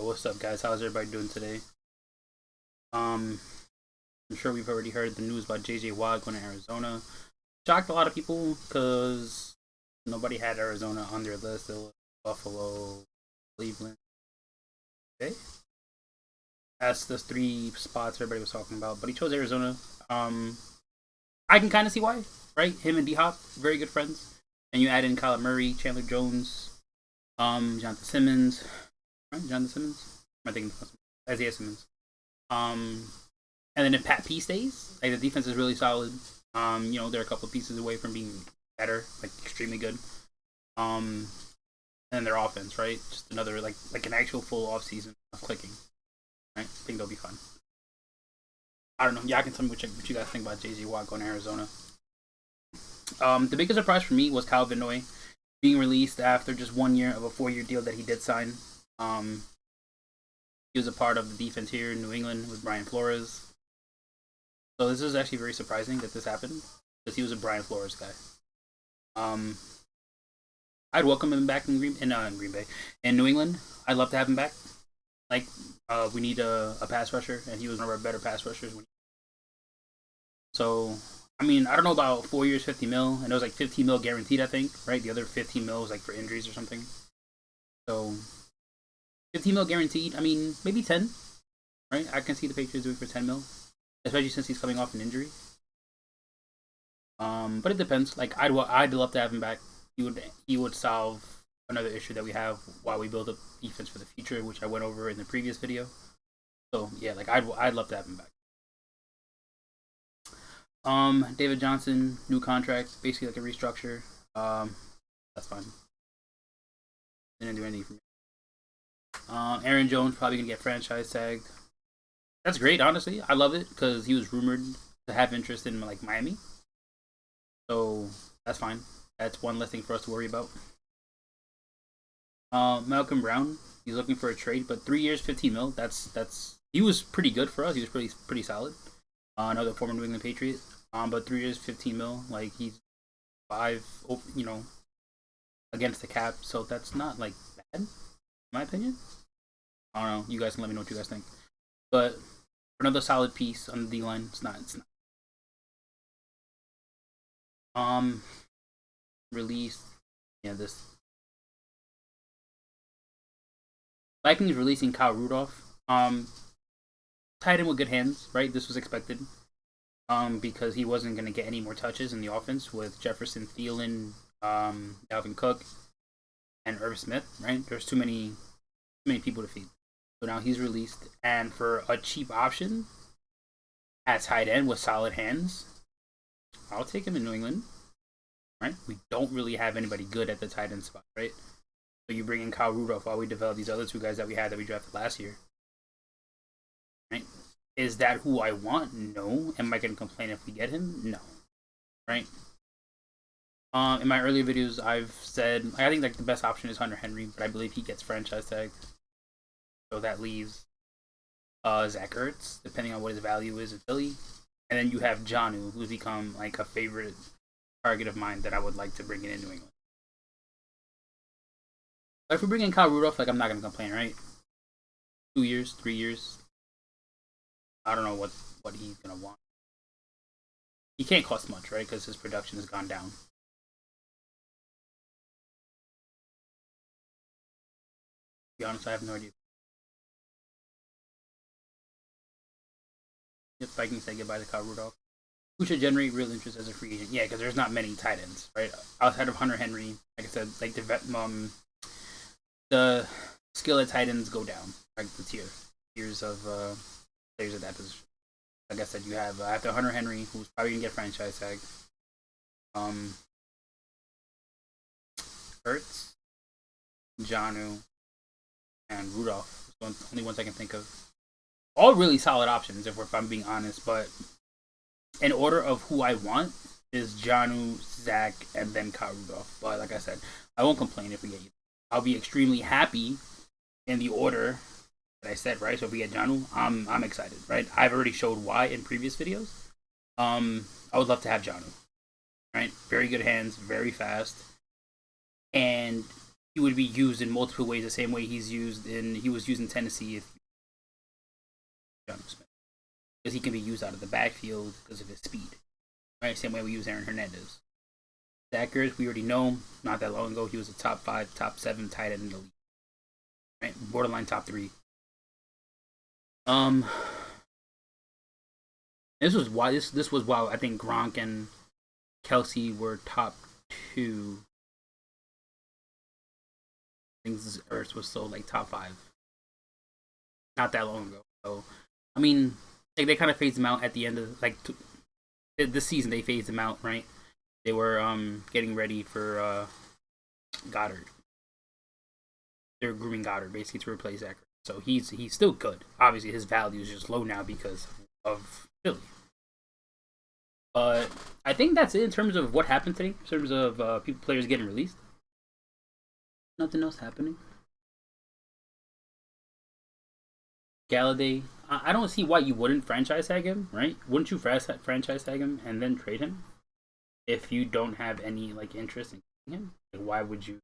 What's up, guys? How's everybody doing today? Um, I'm sure we've already heard the news about JJ Watt going to Arizona. Shocked a lot of people because nobody had Arizona on their list. It was Buffalo, Cleveland. Okay, that's the three spots everybody was talking about. But he chose Arizona. I can kind of see why, right? Him and D Hop, very good friends. And you add in Kyler Murray, Chandler Jones, Jonathan Simmons, right? Jonathan Simmons. I think Isaiah Simmons. And then if Pat P stays, like the defense is really solid. They're a couple of pieces away from being better, like extremely good. And then their offense, right? Just another like an actual full off season of clicking. Right? I think they'll be fun. I don't know. Y'all can tell me what you guys think about JJ Watt going to Arizona. The biggest surprise for me was Kyle Vinoy being released after just 1 year of a 4-year deal that he did sign. He was a part of the defense here in New England with Brian Flores. So this is actually very surprising that this happened because he was a Brian Flores guy. I'd welcome him back in Green Bay, in New England. I'd love to have him back. Like, we need a pass rusher, and he was one of our better pass rushers. So, I mean, I don't know about 4 years, 50 mil, and it was like 15 mil guaranteed, I think, right? The other 15 mil was like for injuries or something. So, 15 mil guaranteed. I mean, maybe 10, right? I can see the Patriots doing for 10 mil, especially since he's coming off an injury. But it depends. Like, I'd love to have him back. He would solve another issue that we have while we build up defense for the future, which I went over in the previous video. So yeah, like I'd love to have him back. David Johnson, new contract, basically like a restructure. That's fine. Didn't do anything for me. Aaron Jones probably gonna get franchise tagged. That's great, honestly. I love it because he was rumored to have interest in like Miami. So that's fine. That's one less thing for us to worry about. Malcolm Brown, he's looking for a trade, but 3 years, 15 mil. That's he was pretty good for us. He was pretty solid. Another former New England Patriot. But 3 years, 15 mil. Like he's 5, against the cap. So that's not like bad, in my opinion. I don't know. You guys can let me know what you guys think. But another solid piece on the D line. It's not. Released. Yeah, this Vikings releasing Kyle Rudolph. Tied in with good hands, right? This was expected. Because he wasn't going to get any more touches in the offense with Jefferson, Thielen, Dalvin Cook, and Irv Smith, right? There's too many people to feed. So now he's released, and for a cheap option at tight end with solid hands, I'll take him in New England. Right? We don't really have anybody good at the tight end spot, right? So you bring in Kyle Rudolph while we develop these other two guys that we had that we drafted last year. Right? Is that who I want? No. Am I going to complain if we get him? No. Right? In my earlier videos, I've said I think like the best option is Hunter Henry, but I believe he gets franchise tagged. So that leaves Zach Ertz, depending on what his value is in Philly. And then you have Jonnu, who's become like a favorite target of mine that I would like to bring in New England. If we bring in Kyle Rudolph, like I'm not gonna complain, right? 2 years, 3 years. I don't know what he's gonna want. He can't cost much, right? Because his production has gone down. To be honest, I have no idea. If Vikings say goodbye to Kyle Rudolph, who should generate real interest as a free agent? Yeah, because there's not many tight ends, right? Outside of Hunter Henry, like I said, like the skill at tight ends go down, like the tiers of players at that position. Like I said, you have after Hunter Henry, who's probably gonna get franchise tag. Ertz, Jonnu, and Rudolph. Only ones I can think of. All really solid options, if I'm being honest, but in order of who I want is Jonnu, Zach, and then Kyle Rudolph. But like I said, I won't complain if we get you. I'll be extremely happy in the order that I said, right? So if we get Jonnu, I'm excited, right? I've already showed why in previous videos. I would love to have Jonnu, right? Very good hands, very fast, and he would be used in multiple ways, the same way he was used in Tennessee if John Smith, because he can be used out of the backfield because of his speed. Right, same way we use Aaron Hernandez. Zach Ertz, we already know, not that long ago, he was a top 5, top 7 tight end in the league. Right, borderline top 3. This was why this was why I think Gronk and Kelsey were top 2. I think Ertz was still like top 5. Not that long ago. So, I mean, like they kind of phased him out at the end of this season. They phased him out, right? They were getting ready for Goddard. They were grooming Goddard basically to replace Zach. So he's still good. Obviously, his value is just low now because of Philly. But I think that's it in terms of what happened today. In terms of players getting released. Nothing else happening. Galladay, I don't see why you wouldn't franchise tag him, right? Wouldn't you franchise tag him and then trade him if you don't have any like interest in him? Like, why would you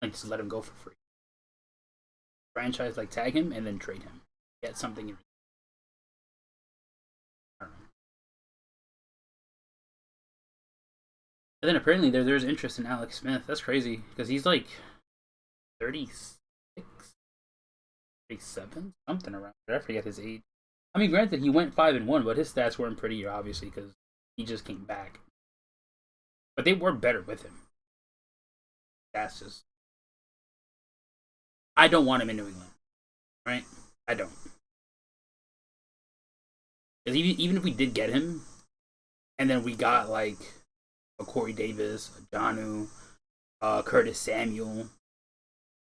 like just let him go for free? Franchise like tag him and then trade him, get something. I don't know. And then apparently there's interest in Alex Smith. That's crazy because he's like 36, 37, something around there. I forget his age. I mean, granted, he went 5-1, but his stats weren't pretty, obviously, because he just came back. But they were better with him. That's just. I don't want him in New England, right? I don't. Because even if we did get him, and then we got like a Corey Davis, a Jonnu, Curtis Samuel,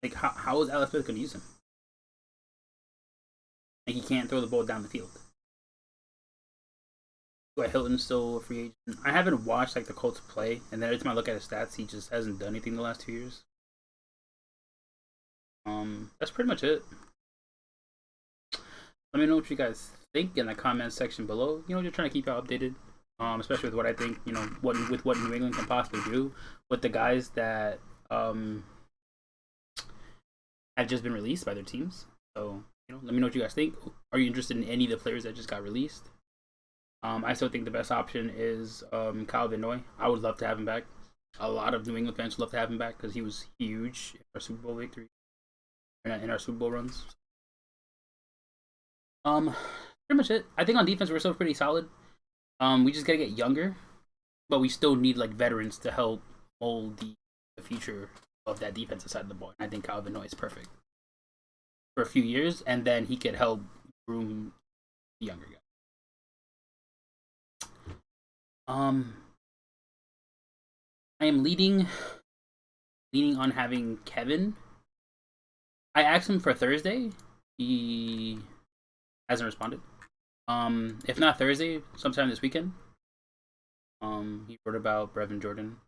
like how is Alex Smith going to use him? Like he can't throw the ball down the field. Hilton's still a free agent. I haven't watched like the Colts play, and then every time I look at his stats, he just hasn't done anything the last 2 years. That's pretty much it. Let me know what you guys think in the comments section below. You know, just trying to keep y'all updated, especially with what I think. You know, what New England can possibly do with the guys that have just been released by their teams. So you know, let me know what you guys think. Are you interested in any of the players that just got released? I still think the best option is Kyle Rudolph. I would love to have him back. A lot of New England fans would love to have him back because he was huge in our Super Bowl victory, in our Super Bowl runs. Pretty much it. I think on defense we're still pretty solid. We just gotta get younger, but we still need like veterans to help mold the future of that defensive side of the ball. And I think Kyle Rudolph is perfect for a few years, and then he could help groom the younger guy. I am leading on having Kevin. I asked him for Thursday. He hasn't responded. If not Thursday, sometime this weekend. He wrote about Brevin Jordan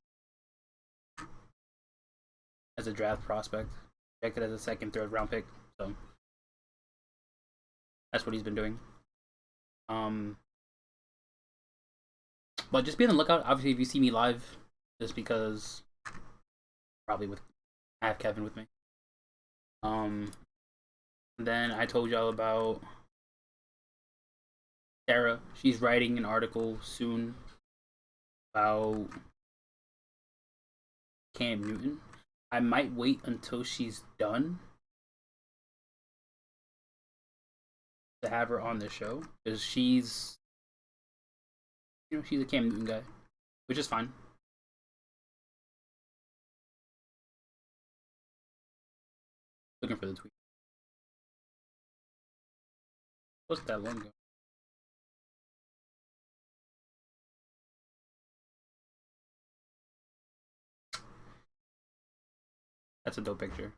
as a draft prospect, projected as a second, third round pick. So that's what he's been doing. But just be on the lookout. Obviously, if you see me live, just because probably I have Kevin with me. Then I told y'all about Sarah. She's writing an article soon about Cam Newton. I might wait until she's done to have her on the show because she's a Cam Newton guy, which is fine. Looking for the tweet. What's that long ago? That's a dope picture.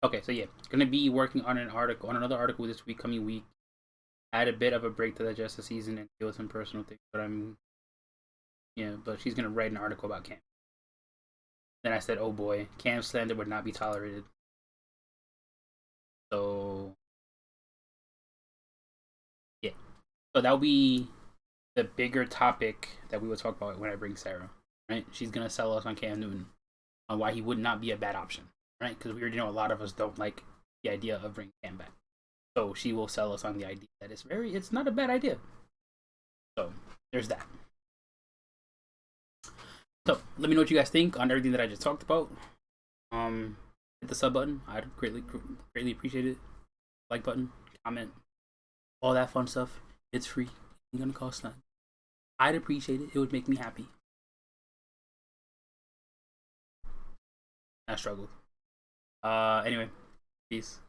Okay, so yeah, gonna be working on another article this coming week. I had a bit of a break to digest the season and deal with some personal things, but she's gonna write an article about Cam. Then I said, oh boy, Cam slander would not be tolerated. So yeah, So that'll be the bigger topic that we will talk about when I bring Sarah. Right? She's gonna sell us on Cam Newton, on why he would not be a bad option. Right? Because we already know a lot of us don't like the idea of bringing Cam back. So she will sell us on the idea that it's not a bad idea. So there's that. So let me know what you guys think on everything that I just talked about. Hit the sub button. I'd greatly appreciate it. Like button, comment, all that fun stuff. It's free. It's gonna cost nothing. I'd appreciate it. It would make me happy. I struggled. Anyway, peace.